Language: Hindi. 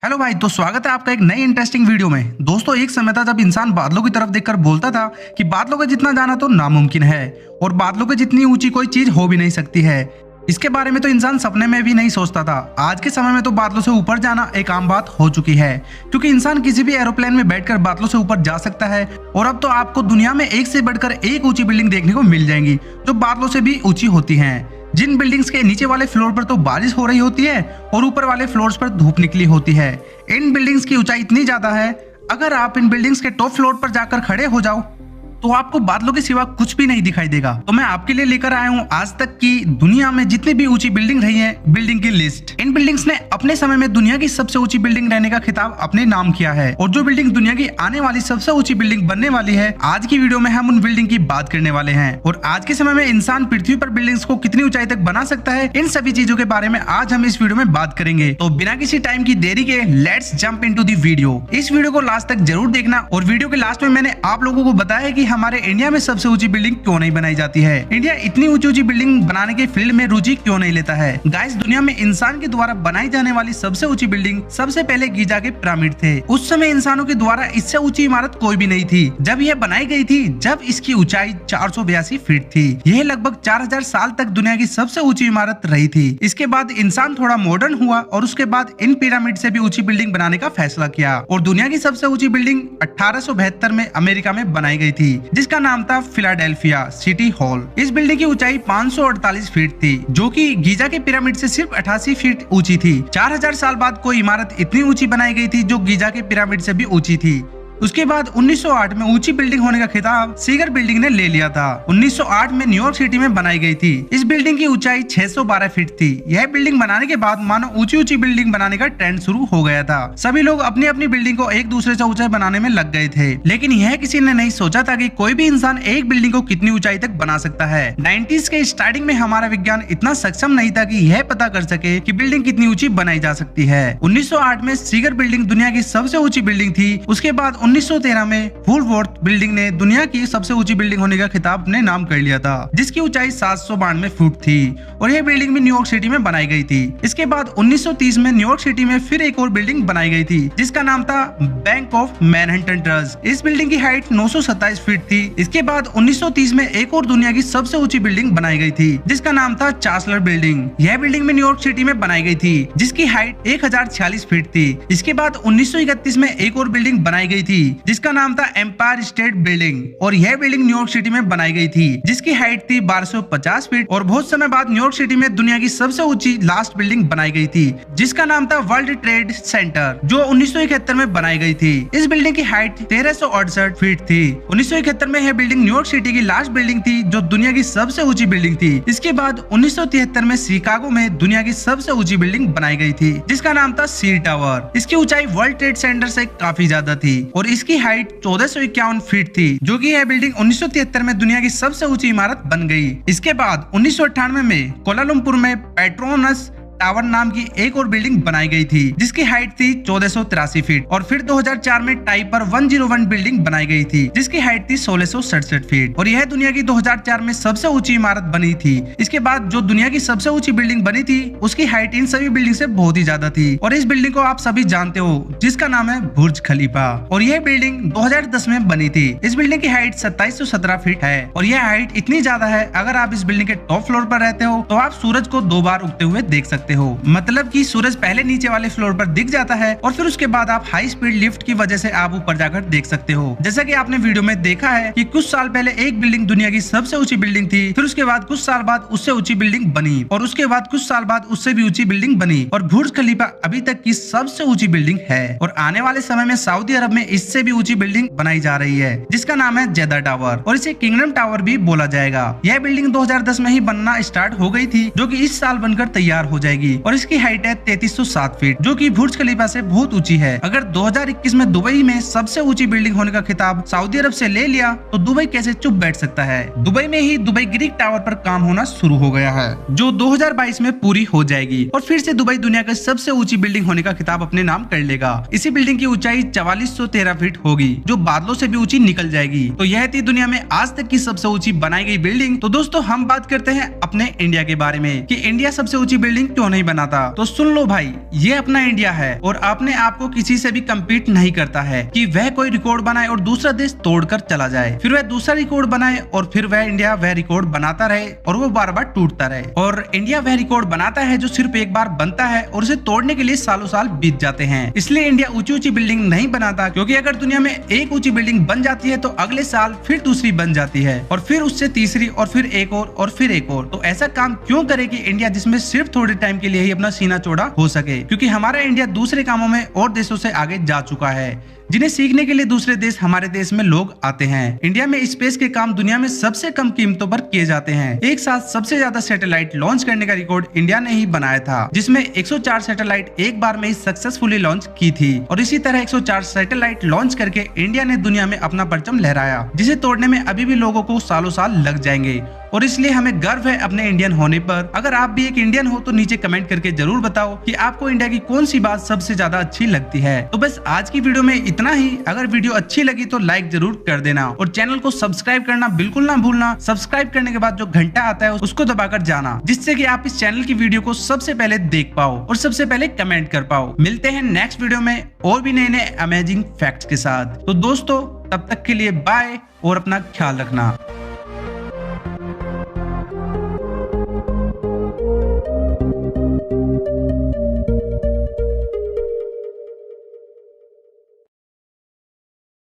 हेलो भाई, तो स्वागत है आपका एक नई इंटरेस्टिंग वीडियो में। दोस्तों, एक समय था जब इंसान बादलों की तरफ देखकर बोलता था कि बादलों का जितना जाना तो नामुमकिन है और बादलों के जितनी ऊंची कोई चीज हो भी नहीं सकती है। इसके बारे में तो इंसान सपने में भी नहीं सोचता था। आज के समय में तो बादलों से ऊपर जाना एक आम बात हो चुकी है, क्योंकि इंसान किसी भी एरोप्लेन में बैठकर बादलों से ऊपर जा सकता है। और अब तो आपको दुनिया में एक से बढ़कर एक ऊंची बिल्डिंग देखने को मिल जाएंगी जो बादलों से भी ऊंची होती हैं। जिन बिल्डिंग्स के नीचे वाले फ्लोर पर तो बारिश हो रही होती है और ऊपर वाले फ्लोर्स पर धूप निकली होती है। इन बिल्डिंग्स की ऊंचाई इतनी ज्यादा है, अगर आप इन बिल्डिंग्स के टॉप फ्लोर पर जाकर खड़े हो जाओ तो आपको बादलों के सिवा कुछ भी नहीं दिखाई देगा। तो मैं आपके लिए लेकर आया हूँ आज तक की दुनिया में जितनी भी ऊंची बिल्डिंग रही है, बिल्डिंग की लिस्ट। इन बिल्डिंग्स ने अपने समय में दुनिया की सबसे ऊंची बिल्डिंग रहने का खिताब अपने नाम किया है, और जो बिल्डिंग दुनिया की आने वाली सबसे ऊंची बिल्डिंग बनने वाली है, आज की वीडियो में हम उन बिल्डिंग की बात करने वाले हैं। और आज के समय में इंसान पृथ्वी पर बिल्डिंग्स को कितनी ऊंचाई तक बना सकता है, इन सभी चीजों के बारे में आज हम इस वीडियो में बात करेंगे। तो बिना किसी टाइम की देरी के let's jump into the video. इस वीडियो को लास्ट तक जरूर देखना। और वीडियो के लास्ट में मैंने आप लोगों को बताया कि हमारे इंडिया में सबसे ऊंची बिल्डिंग क्यों नहीं बनाई जाती है, इंडिया इतनी ऊंची ऊंची बिल्डिंग बनाने के फील्ड में रुचि क्यों नहीं लेता है। गाइस, दुनिया में इंसान के द्वारा बनाई जाने वाली सबसे ऊंची बिल्डिंग सबसे पहले गीजा के पिरामिड थे। उस समय इंसानों के द्वारा इससे ऊंची इमारत कोई भी नहीं थी जब यह बनाई गई थी, जब इसकी ऊंचाई 482 फीट थी। यह लगभग 4000 साल तक दुनिया की सबसे ऊंची इमारत रही थी। इसके बाद इंसान थोड़ा मॉडर्न हुआ और उसके बाद इन पिरामिड से भी ऊंची बिल्डिंग बनाने का फैसला किया, और दुनिया की सबसे ऊंची बिल्डिंग 1872 में अमेरिका में बनाई गई थी, जिसका नाम था फिलाडेल्फिया सिटी हॉल। इस बिल्डिंग की ऊंचाई 548 फीट थी, जो कि गीजा के पिरामिड से सिर्फ 88 फीट ऊंची थी। 4000 साल बाद कोई इमारत इतनी ऊंची बनाई गई थी जो गीजा के पिरामिड से भी ऊंची थी। उसके बाद 1908 में ऊंची बिल्डिंग होने का खिताब सीगर बिल्डिंग ने ले लिया था। 1908 में न्यूयॉर्क सिटी में बनाई गई थी। इस बिल्डिंग की ऊंचाई 612 फीट थी। यह बिल्डिंग बनाने के बाद मानो ऊंची ऊंची बिल्डिंग बनाने का ट्रेंड शुरू हो गया था। सभी लोग अपनी अपनी बिल्डिंग को एक दूसरे से ऊंचाई बनाने में लग गए थे, लेकिन यह किसी ने नहीं सोचा था कि कोई भी इंसान एक बिल्डिंग को कितनी ऊंचाई तक बना सकता है। 90s के स्टार्टिंग में हमारा विज्ञान इतना सक्षम नहीं था कि यह पता कर सके कि बिल्डिंग कितनी ऊंची बनाई जा सकती है। 1908 में सीगर बिल्डिंग दुनिया की सबसे ऊंची बिल्डिंग थी। उसके बाद 1913 में वुलवर्थ बिल्डिंग ने दुनिया की सबसे ऊंची बिल्डिंग होने का खिताब अपने नाम कर लिया था, जिसकी ऊंचाई 792 फुट थी, और यह बिल्डिंग भी न्यूयॉर्क सिटी में बनाई गई थी। इसके बाद 1930 में न्यूयॉर्क सिटी में फिर एक और बिल्डिंग बनाई गई थी, जिसका नाम था बैंक ऑफ मैनहट्टन ट्रस्ट। इस बिल्डिंग की हाइट 927 फीट थी। इसके बाद 1930 में एक और दुनिया की सबसे ऊंची बिल्डिंग बनाई गई थी, जिसका नाम था चांसलर बिल्डिंग। यह बिल्डिंग भी न्यूयॉर्क सिटी में बनाई गई थी, जिसकी हाइट 1046 फीट थी। इसके बाद 1931 में एक और बिल्डिंग बनाई गई थी, जिसका नाम था एम्पायर स्टेट बिल्डिंग, और यह बिल्डिंग न्यूयॉर्क सिटी में बनाई गई थी, जिसकी हाइट थी 1250 फीट। और बहुत समय बाद न्यूयॉर्क सिटी में दुनिया की सबसे ऊंची लास्ट बिल्डिंग बनाई गई थी, जिसका नाम था वर्ल्ड ट्रेड सेंटर, जो 1971 में बनाई गई थी। इस बिल्डिंग की हाइट 1368 फीट थी। 1971 में यह बिल्डिंग न्यूयॉर्क सिटी की लास्ट बिल्डिंग थी, जो दुनिया की सबसे ऊंची बिल्डिंग थी। इसके बाद 1973 में शिकागो में दुनिया की सबसे ऊंची बिल्डिंग बनाई गई थी, जिसका नाम था सी टावर। इसकी ऊंचाई वर्ल्ड ट्रेड सेंटर से काफी ज्यादा थी, और इसकी हाइट 1451 फीट थी, जो कि यह बिल्डिंग 1973 में दुनिया की सबसे ऊंची इमारत बन गई। इसके बाद 1998 में कोलालमपुर में पेट्रोनस टावर नाम की एक और बिल्डिंग बनाई गई थी, जिसकी हाइट थी 1483 फीट। और फिर 2004 में टाइपर 101 बिल्डिंग बनाई गई थी, जिसकी हाइट थी 1667 फीट, और यह दुनिया की 2004 में सबसे ऊंची इमारत बनी थी। इसके बाद जो दुनिया की सबसे ऊंची बिल्डिंग बनी थी, उसकी हाइट इन सभी बिल्डिंग से बहुत ही ज्यादा थी, और इस बिल्डिंग को आप सभी जानते हो, जिसका नाम है बुर्ज खलीफा। और यह बिल्डिंग 2010 में बनी थी। इस बिल्डिंग की हाइट 2717 फीट है, और यह हाइट इतनी ज्यादा है, अगर आप इस बिल्डिंग के टॉप फ्लोर पर रहते हो तो आप सूरज को 2 बार उगते हुए देख सकते हो। मतलब कि सूरज पहले नीचे वाले फ्लोर पर दिख जाता है, और फिर उसके बाद आप हाई स्पीड लिफ्ट की वजह से आप ऊपर जाकर देख सकते हो। जैसा कि आपने वीडियो में देखा है कि कुछ साल पहले एक बिल्डिंग दुनिया की सबसे ऊंची बिल्डिंग थी, फिर उसके बाद कुछ साल बाद उससे ऊंची बिल्डिंग बनी, और उसके बाद कुछ साल बाद उससे भी ऊंची बिल्डिंग बनी, और बुर्ज खलीफा अभी तक की सबसे ऊंची बिल्डिंग है। और आने वाले समय में सऊदी अरब में इससे भी ऊंची बिल्डिंग बनाई जा रही है, जिसका नाम है जेदा टावर, और इसे किंगडम टावर भी बोला जाएगा। यह बिल्डिंग 2010 में ही बनना स्टार्ट हो गई थी, जो कि इस साल बनकर तैयार हो जाएगी, और इसकी हाइट है 3307 फीट, जो कि बुर्ज खलीफा से बहुत ऊंची है। अगर 2021 में दुबई में सबसे ऊंची बिल्डिंग होने का खिताब सऊदी अरब से ले लिया, तो दुबई कैसे चुप बैठ सकता है। दुबई में ही दुबई ग्रीक टावर पर काम होना शुरू हो गया है, जो 2022 में पूरी हो जाएगी, और फिर से दुबई दुनिया का सबसे ऊंची बिल्डिंग होने का खिताब अपने नाम कर लेगा। इसी बिल्डिंग की ऊंचाई 4413 फीट होगी, जो बादलों से भी ऊंची निकल जाएगी। तो यह थी दुनिया में आज तक की सबसे ऊंची बनाई गई बिल्डिंग। तो दोस्तों, हम बात करते हैं अपने इंडिया के बारे में कि इंडिया सबसे ऊंची बिल्डिंग क्यों क्यों नहीं बनाता? तो सुन लो भाई, ये अपना इंडिया है और अपने आप को किसी से भी कम्पीट नहीं करता है कि वह कोई रिकॉर्ड बनाए और दूसरा देश तोड़कर चला जाए, फिर वह दूसरा रिकॉर्ड बनाए और फिर वह इंडिया वह रिकॉर्ड बनाता रहे और वो बार बार टूटता रहे। और इंडिया वह रिकॉर्ड बनाता है जो सिर्फ एक बार बनता है और उसे तोड़ने के लिए सालों साल बीत जाते हैं। इसलिए इंडिया ऊंची ऊंची बिल्डिंग नहीं बनाता, क्योंकि अगर दुनिया में एक ऊंची बिल्डिंग बन जाती है तो अगले साल फिर दूसरी बन जाती है और फिर उससे तीसरी और फिर एक और फिर एक और। तो ऐसा काम क्यों करे कि इंडिया जिसमें सिर्फ थोड़े टाइम के लिए ही अपना सीना चौड़ा हो सके, क्योंकि हमारा इंडिया दूसरे कामों में और देशों से आगे जा चुका है, जिन्हें सीखने के लिए दूसरे देश हमारे देश में लोग आते हैं। इंडिया में स्पेस के काम दुनिया में सबसे कम कीमतों पर किए जाते हैं। एक साथ सबसे ज्यादा सैटेलाइट लॉन्च करने का रिकॉर्ड इंडिया ने ही बनाया था, जिसमें 104 सैटेलाइट एक बार में ही सक्सेसफुली लॉन्च की थी। और इसी तरह 104 सैटेलाइट लॉन्च करके इंडिया ने दुनिया में अपना परचम लहराया, जिसे तोड़ने में अभी भी लोगों को सालों साल लग जाएंगे। और इसलिए हमें गर्व है अपने इंडियन होने पर। अगर आप भी एक इंडियन हो तो नीचे कमेंट करके जरूर बताओ कि आपको इंडिया की कौन सी बात सबसे ज्यादा अच्छी लगती है। तो बस आज की वीडियो में इतना ही। अगर वीडियो अच्छी लगी तो लाइक जरूर कर देना और चैनल को सब्सक्राइब करना बिल्कुल ना भूलना। सब्सक्राइब करने के बाद जो घंटा आता है उसको दबाकर जाना, जिससे कि आप इस चैनल की वीडियो को सबसे पहले देख पाओ और सबसे पहले कमेंट कर पाओ। मिलते हैं नेक्स्ट वीडियो में और भी नए नए अमेजिंग फैक्ट्स के साथ। तो दोस्तों तब तक के लिए बाय और अपना ख्याल रखना।